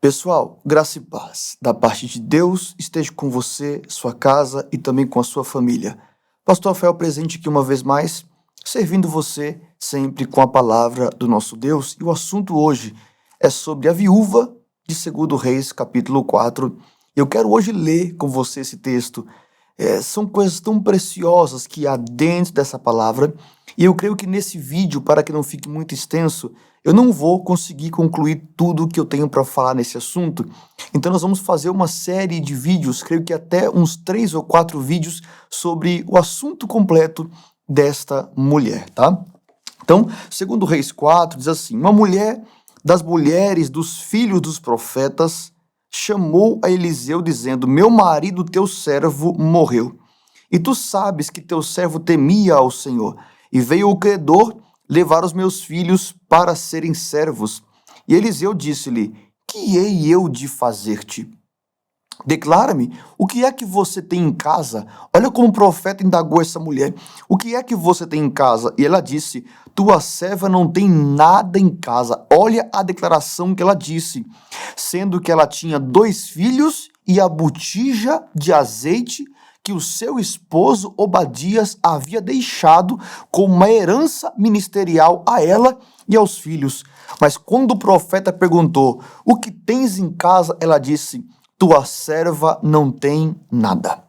Pessoal, graça e paz da parte de Deus esteja com você, sua casa e também com a sua família. Pastor Rafael presente aqui uma vez mais, servindo você sempre com a palavra do nosso Deus. E o assunto hoje é sobre a viúva de 2 Reis, capítulo 4. Eu quero hoje ler com você esse texto. São coisas tão preciosas que há dentro dessa palavra. E eu creio que nesse vídeo, para que não fique muito extenso, eu não vou conseguir concluir tudo o que eu tenho para falar nesse assunto. Então nós vamos fazer uma série de vídeos, creio que até uns 3 ou 4 vídeos sobre o assunto completo desta mulher, tá? Então, 2 Reis 4 diz assim: uma mulher das mulheres dos filhos dos profetas chamou a Eliseu dizendo: meu marido, teu servo, morreu. E tu sabes que teu servo temia ao Senhor. E veio o credor levar os meus filhos para serem servos. E Eliseu disse-lhe: que hei eu de fazer-te? Declara-me, o que é que você tem em casa? Olha como o profeta indagou essa mulher. O que é que você tem em casa? E ela disse: tua serva não tem nada em casa. Olha a declaração que ela disse. Sendo que ela tinha 2 filhos e a botija de azeite que o seu esposo Obadias havia deixado como uma herança ministerial a ela e aos filhos. Mas quando o profeta perguntou: o que tens em casa? Ela disse: tua serva não tem nada.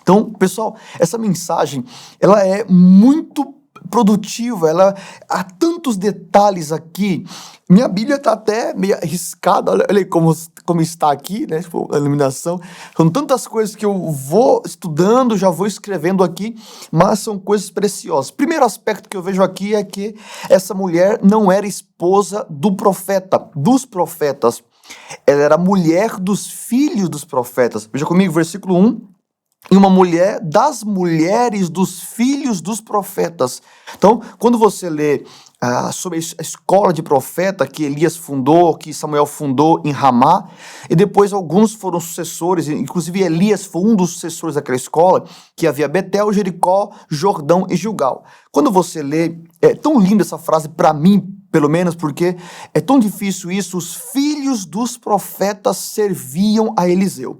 Então, pessoal, essa mensagem, ela é muito produtiva, há tantos detalhes aqui. Minha Bíblia está até meio arriscada, olha aí como está aqui, né? A iluminação. São tantas coisas que eu vou estudando, já vou escrevendo aqui, mas são coisas preciosas. Primeiro aspecto que eu vejo aqui é que essa mulher não era esposa do profeta, dos profetas. Ela era mulher dos filhos dos profetas. Veja comigo, versículo 1. E uma mulher das mulheres dos filhos dos profetas. Então, quando você lê sobre a escola de profeta que Elias fundou, que Samuel fundou em Ramá, e depois alguns foram sucessores, inclusive Elias foi um dos sucessores daquela escola, que havia Betel, Jericó, Jordão e Gilgal. Quando você lê, é tão linda essa frase para mim, pelo menos, porque é tão difícil isso: os filhos dos profetas serviam a Eliseu.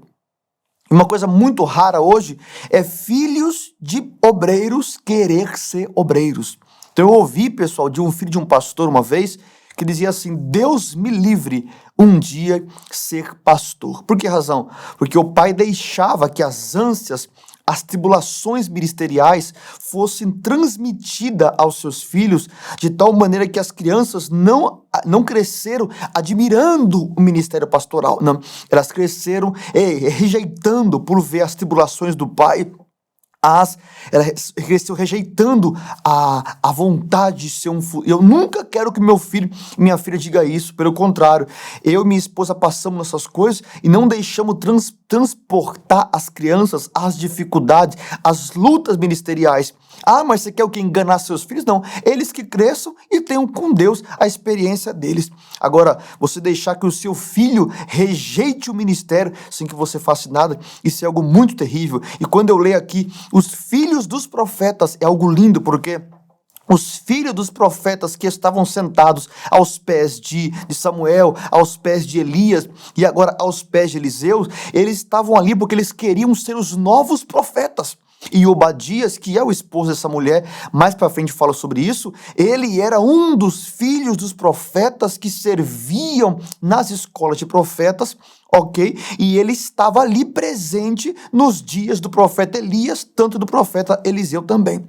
Uma coisa muito rara hoje é filhos de obreiros querer ser obreiros. Então eu ouvi, pessoal, de um filho de um pastor uma vez, que dizia assim: Deus me livre um dia ser pastor. Por que razão? Porque o pai deixava que as ânsias, as tribulações ministeriais fossem transmitidas aos seus filhos, de tal maneira que as crianças não cresceram admirando o ministério pastoral, não, elas cresceram rejeitando por ver as tribulações do pai. Ela cresceu rejeitando a vontade de ser Eu nunca quero que meu filho e minha filha diga isso. Pelo contrário, eu e minha esposa passamos nessas coisas e não deixamos transportar as crianças às dificuldades, às lutas ministeriais. Mas você quer o quê? Enganar seus filhos? Não. Eles que cresçam e tenham com Deus a experiência deles. Agora, você deixar que o seu filho rejeite o ministério sem que você faça nada, isso é algo muito terrível. E quando eu leio aqui os filhos dos profetas, é algo lindo, porque os filhos dos profetas que estavam sentados aos pés de Samuel, aos pés de Elias e agora aos pés de Eliseu, eles estavam ali porque eles queriam ser os novos profetas. E Obadias, que é o esposo dessa mulher, mais para frente fala sobre isso, ele era um dos filhos dos profetas que serviam nas escolas de profetas, ok? E ele estava ali presente nos dias do profeta Elias, tanto do profeta Eliseu também.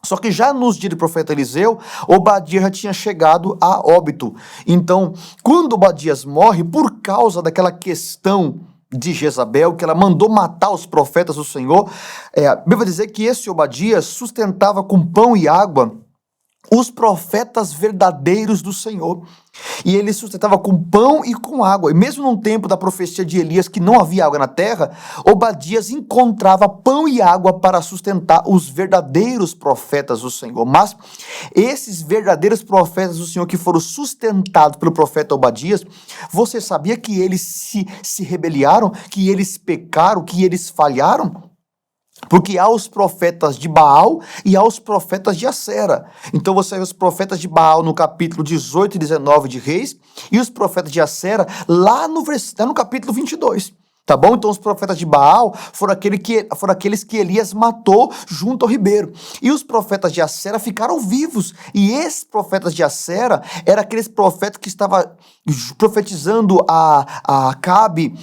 Só que já nos dias do profeta Eliseu, Obadias já tinha chegado a óbito. Então, quando Obadias morre, por causa daquela questão de Jezabel, que ela mandou matar os profetas do Senhor, a Bíblia vai dizer que esse Obadias sustentava com pão e água os profetas verdadeiros do Senhor. E ele sustentava com pão e com água. E mesmo no tempo da profecia de Elias, que não havia água na terra, Obadias encontrava pão e água para sustentar os verdadeiros profetas do Senhor. Mas esses verdadeiros profetas do Senhor que foram sustentados pelo profeta Obadias, você sabia que eles se rebeliaram, que eles pecaram, que eles falharam? Porque há os profetas de Baal e há os profetas de Acera. Então você vê os profetas de Baal no capítulo 18 e 19 de Reis, e os profetas de Acera lá no capítulo 22. Tá bom? Então os profetas de Baal foram aqueles que Elias matou junto ao ribeiro. E os profetas de Acera ficaram vivos. E esses profetas de Acera eram aqueles profetas que estavam profetizando a Acabe,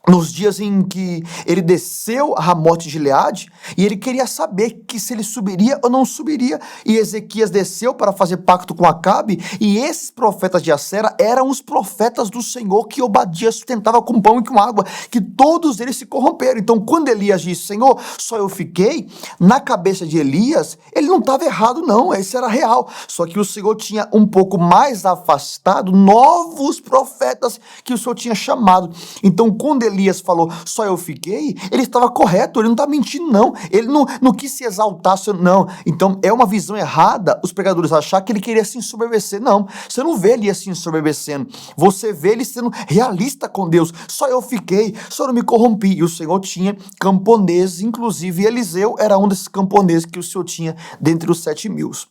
nos dias em que ele desceu a Ramote de Gileade, e ele queria saber que se ele subiria ou não subiria, e Ezequias desceu para fazer pacto com Acabe, e esses profetas de Acera eram os profetas do Senhor que Obadias sustentava com pão e com água, que todos eles se corromperam. Então quando Elias disse, Senhor, só eu fiquei, na cabeça de Elias, ele não estava errado não, esse era real, só que o Senhor tinha um pouco mais afastado novos profetas que o Senhor tinha chamado. Então quando Elias falou, só eu fiquei, ele estava correto, ele não está mentindo não, ele não quis se exaltar, não. Então é uma visão errada os pregadores achar que ele queria se ensoberbecer. Não, você não vê Elias se ensoberbecendo, você vê ele sendo realista com Deus. Só eu fiquei, só eu não me corrompi. E o Senhor tinha camponeses, inclusive Eliseu era um desses camponeses que o Senhor tinha dentre os 7.000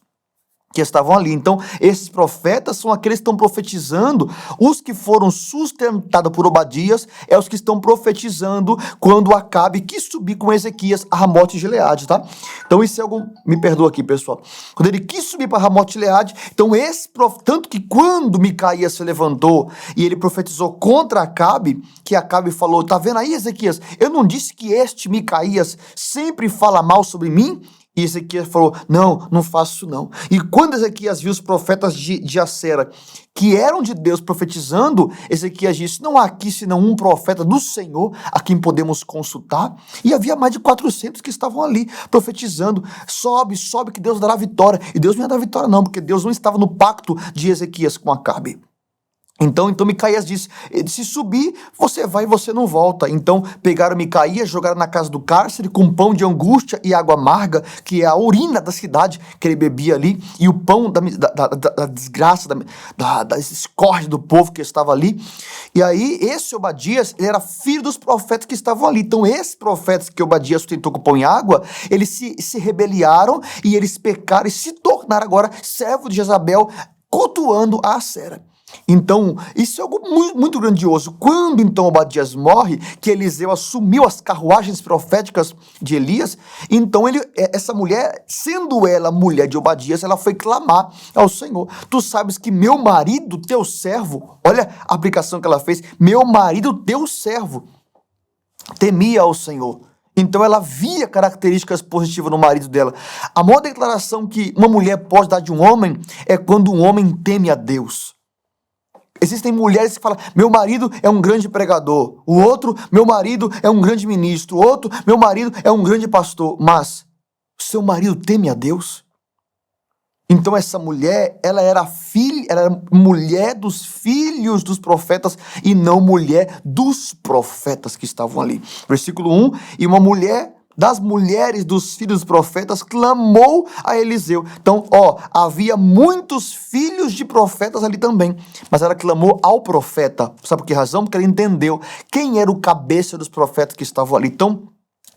que estavam ali. Então, esses profetas são aqueles que estão profetizando, os que foram sustentados por Obadias, é os que estão profetizando quando Acabe quis subir com Ezequias a Ramote de Gileade, tá? Então, isso é algo, me perdoa aqui, pessoal. Quando ele quis subir para Ramote de Gileade, então tanto que quando Micaías se levantou e ele profetizou contra Acabe, que Acabe falou, tá vendo aí, Ezequias? Eu não disse que este Micaías sempre fala mal sobre mim? E Ezequias falou, não faço isso não. E quando Ezequias viu os profetas de Acera, que eram de Deus profetizando, Ezequias disse, não há aqui senão um profeta do Senhor a quem podemos consultar. E havia mais de 400 que estavam ali profetizando, sobe que Deus dará vitória. E Deus não ia dar vitória não, porque Deus não estava no pacto de Ezequias com Acabe. Então Micaías disse, se subir, você vai e você não volta. Então pegaram Micaías, jogaram na casa do cárcere com pão de angústia e água amarga, que é a urina da cidade que ele bebia ali, e o pão da desgraça, da discórdia do povo que estava ali. E aí esse Obadias, ele era filho dos profetas que estavam ali. Então esses profetas que Obadias sustentou com pão e água, eles se rebeliaram e eles pecaram e se tornaram agora servos de Jezabel, cultuando a Acera. Então, isso é algo muito, muito grandioso. Quando então Obadias morre, que Eliseu assumiu as carruagens proféticas de Elias, então essa mulher, sendo ela mulher de Obadias, ela foi clamar ao Senhor. Tu sabes que meu marido, teu servo, olha a aplicação que ela fez, meu marido, teu servo, temia ao Senhor. Então ela via características positivas no marido dela. A maior declaração que uma mulher pode dar de um homem é quando um homem teme a Deus. Existem mulheres que falam, meu marido é um grande pregador, o outro, meu marido é um grande ministro, o outro, meu marido é um grande pastor, mas seu marido teme a Deus? Então essa mulher, ela era mulher dos filhos dos profetas e não mulher dos profetas que estavam ali. Versículo 1, e uma mulher das mulheres dos filhos dos profetas clamou a Eliseu. Então, havia muitos filhos de profetas ali também, mas ela clamou ao profeta. Sabe por que razão? Porque ela entendeu quem era o cabeça dos profetas que estavam ali. Então,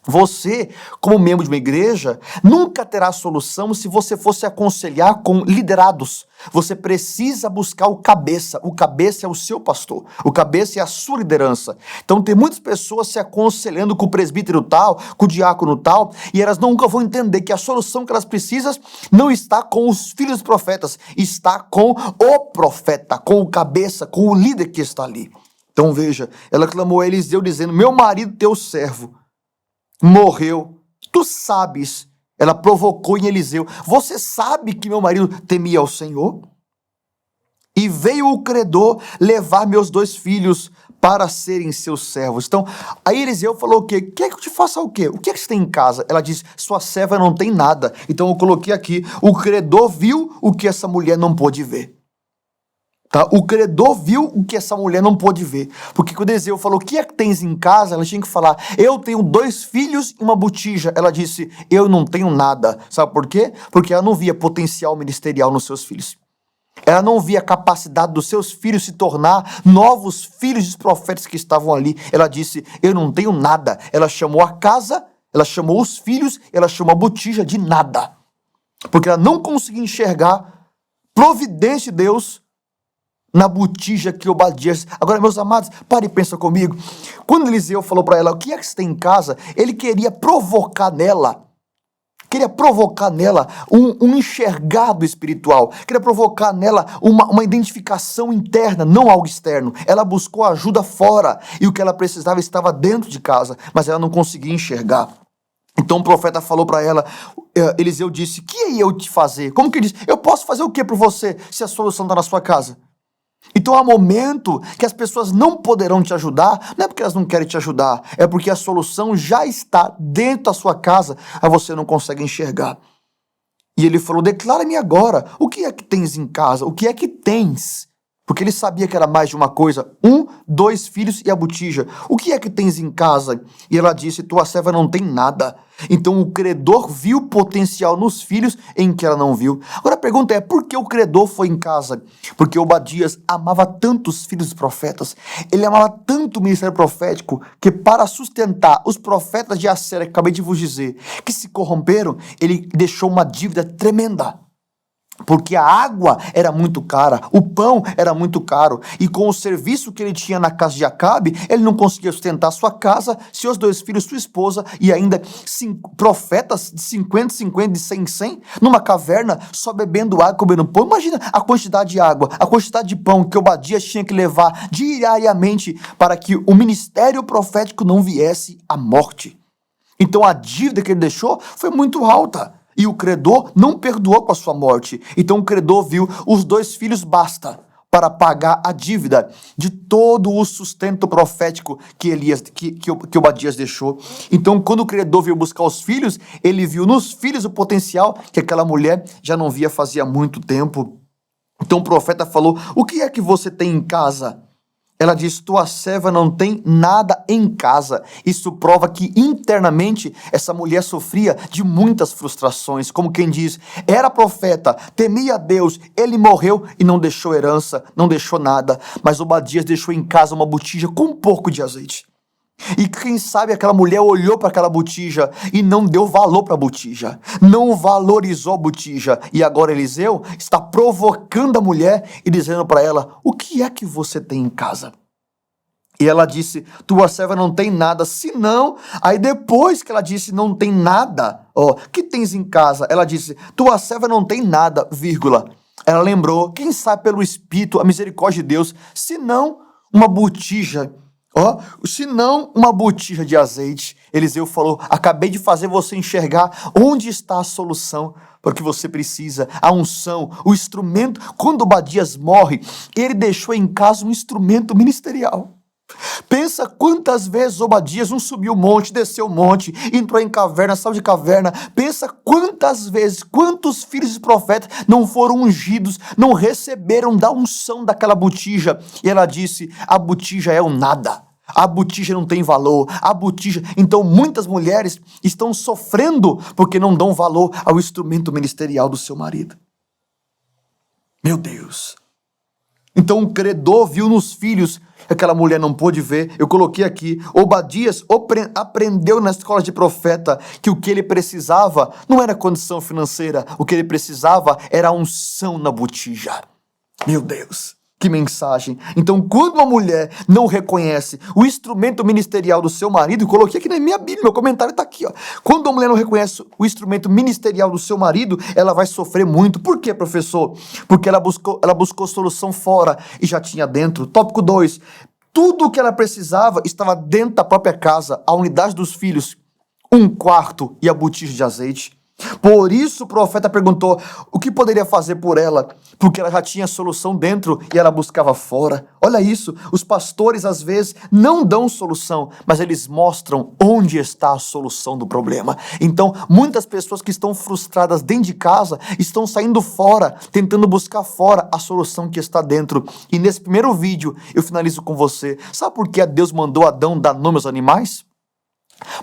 você, como membro de uma igreja, nunca terá solução se você for se aconselhar com liderados. Você precisa buscar o cabeça. O cabeça é o seu pastor. O cabeça é a sua liderança. Então tem muitas pessoas se aconselhando com o presbítero tal, com o diácono tal, e elas nunca vão entender que a solução que elas precisam não está com os filhos dos profetas, está com o profeta, com o cabeça, com o líder que está ali. Então veja, ela clamou a Eliseu dizendo, meu marido, teu servo, morreu. Tu sabes, ela provocou em Eliseu, você sabe que meu marido temia ao Senhor? E veio o credor levar meus 2 filhos para serem seus servos. Então, aí Eliseu falou o quê? Quer que eu te faça o quê? O que é que você tem em casa? Ela disse, sua serva não tem nada. Então eu coloquei aqui, o credor viu o que essa mulher não pôde ver. Tá? O credor viu o que essa mulher não pôde ver. Porque quando Eliseu falou, o que é que tens em casa? Ela tinha que falar, eu tenho 2 filhos e uma botija. Ela disse, eu não tenho nada. Sabe por quê? Porque ela não via potencial ministerial nos seus filhos. Ela não via a capacidade dos seus filhos se tornar novos filhos dos profetas que estavam ali. Ela disse, eu não tenho nada. Ela chamou a casa Ela chamou os filhos, ela chamou a botija de nada. Porque ela não conseguia enxergar providência de Deus na botija que Obadias... Agora, meus amados, pare e pensa comigo. Quando Eliseu falou para ela, o que é que você tem em casa? Ele queria provocar nela um enxergado espiritual, queria provocar nela uma identificação interna, não algo externo. Ela buscou ajuda fora, e o que ela precisava estava dentro de casa, mas ela não conseguia enxergar. Então o profeta falou para ela, Eliseu disse, que é eu te fazer? Como que ele disse? Eu posso fazer o que por você, se a solução está na sua casa? Então há momento que as pessoas não poderão te ajudar, não é porque elas não querem te ajudar, é porque a solução já está dentro da sua casa, aí você não consegue enxergar. E ele falou, declara-me agora, o que é que tens em casa? O que é que tens? Porque ele sabia que era mais de uma coisa, 2 filhos e a botija. O que é que tens em casa? E ela disse, tua serva não tem nada. Então o credor viu potencial nos filhos em que ela não viu. Agora a pergunta é, por que o credor foi em casa? Porque Obadias amava tanto os filhos dos profetas, ele amava tanto o ministério profético, que para sustentar os profetas de Assera, que acabei de vos dizer, que se corromperam, ele deixou uma dívida tremenda. Porque a água era muito cara, o pão era muito caro, e com o serviço que ele tinha na casa de Acabe, ele não conseguia sustentar sua casa, seus 2 filhos, sua esposa, e ainda profetas de 50, 50, de 100 em 100, numa caverna, só bebendo água, comendo pão. Imagina a quantidade de água, a quantidade de pão que Obadias tinha que levar diariamente para que o ministério profético não viesse à morte. Então a dívida que ele deixou foi muito alta. E o credor não perdoou com a sua morte. Então o credor viu os 2 filhos basta para pagar a dívida de todo o sustento profético que Obadias deixou. Então quando o credor veio buscar os filhos, ele viu nos filhos o potencial que aquela mulher já não via fazia muito tempo. Então o profeta falou, o que é que você tem em casa? Ela diz, tua serva não tem nada em casa. Isso prova que internamente essa mulher sofria de muitas frustrações. Como quem diz, era profeta, temia a Deus, ele morreu e não deixou herança, não deixou nada. Mas Obadias deixou em casa uma botija com um pouco de azeite. E quem sabe aquela mulher olhou para aquela botija e não deu valor para a botija, não valorizou a botija. E agora Eliseu está provocando a mulher e dizendo para ela, o que é que você tem em casa? E ela disse, tua serva não tem nada, senão... Aí depois que ela disse, não tem nada, que tens em casa? Ela disse, tua serva não tem nada, vírgula. Ela lembrou, quem sabe pelo Espírito, a misericórdia de Deus, senão uma botija... se não uma botija de azeite. Eliseu falou, acabei de fazer você enxergar onde está a solução para o que você precisa, a unção, o instrumento. Quando Obadias morre, ele deixou em casa um instrumento ministerial. Pensa quantas vezes Obadias não subiu o monte, desceu o monte, entrou em caverna, saiu de caverna. Pensa quantas vezes, quantos filhos de profetas não foram ungidos, não receberam da unção daquela botija. E ela disse, a botija é o nada. A botija não tem valor, a botija... Então muitas mulheres estão sofrendo porque não dão valor ao instrumento ministerial do seu marido. Meu Deus! Então o credor viu nos filhos, aquela mulher não pôde ver. Eu coloquei aqui, Obadias aprendeu na escola de profeta que o que ele precisava não era condição financeira, o que ele precisava era a unção na botija. Meu Deus! Que mensagem! Então, quando uma mulher não reconhece o instrumento ministerial do seu marido, eu coloquei aqui na minha Bíblia, meu comentário está aqui, Quando a mulher não reconhece o instrumento ministerial do seu marido, ela vai sofrer muito. Por quê, professor? Porque ela buscou solução fora e já tinha dentro. Tópico 2. Tudo o que ela precisava estava dentro da própria casa, a unidade dos filhos, um quarto e a botija de azeite. Por isso o profeta perguntou o que poderia fazer por ela, porque ela já tinha solução dentro e ela buscava fora. Olha isso, os pastores às vezes não dão solução, mas eles mostram onde está a solução do problema. Então muitas pessoas que estão frustradas dentro de casa estão saindo fora, tentando buscar fora a solução que está dentro. E nesse primeiro vídeo eu finalizo com você. Sabe por que Deus mandou Adão dar nome aos animais?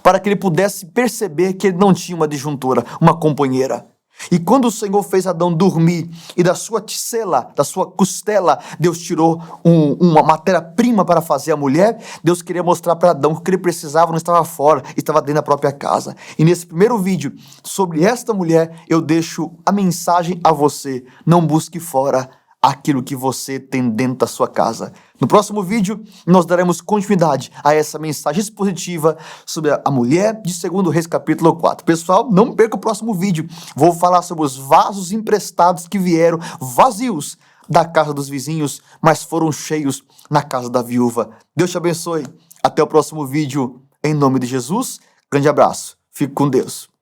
Para que ele pudesse perceber que ele não tinha uma disjuntura, uma companheira. E quando o Senhor fez Adão dormir e da sua ticela, da sua costela, Deus tirou uma matéria-prima para fazer a mulher, Deus queria mostrar para Adão que o que ele precisava não estava fora, estava dentro da própria casa. E nesse primeiro vídeo sobre esta mulher, eu deixo a mensagem a você: não busque fora aquilo que você tem dentro da sua casa. No próximo vídeo, nós daremos continuidade a essa mensagem expositiva sobre a mulher de 2 Reis capítulo 4. Pessoal, não perca o próximo vídeo. Vou falar sobre os vasos emprestados que vieram vazios da casa dos vizinhos, mas foram cheios na casa da viúva. Deus te abençoe. Até o próximo vídeo. Em nome de Jesus, grande abraço. Fique com Deus.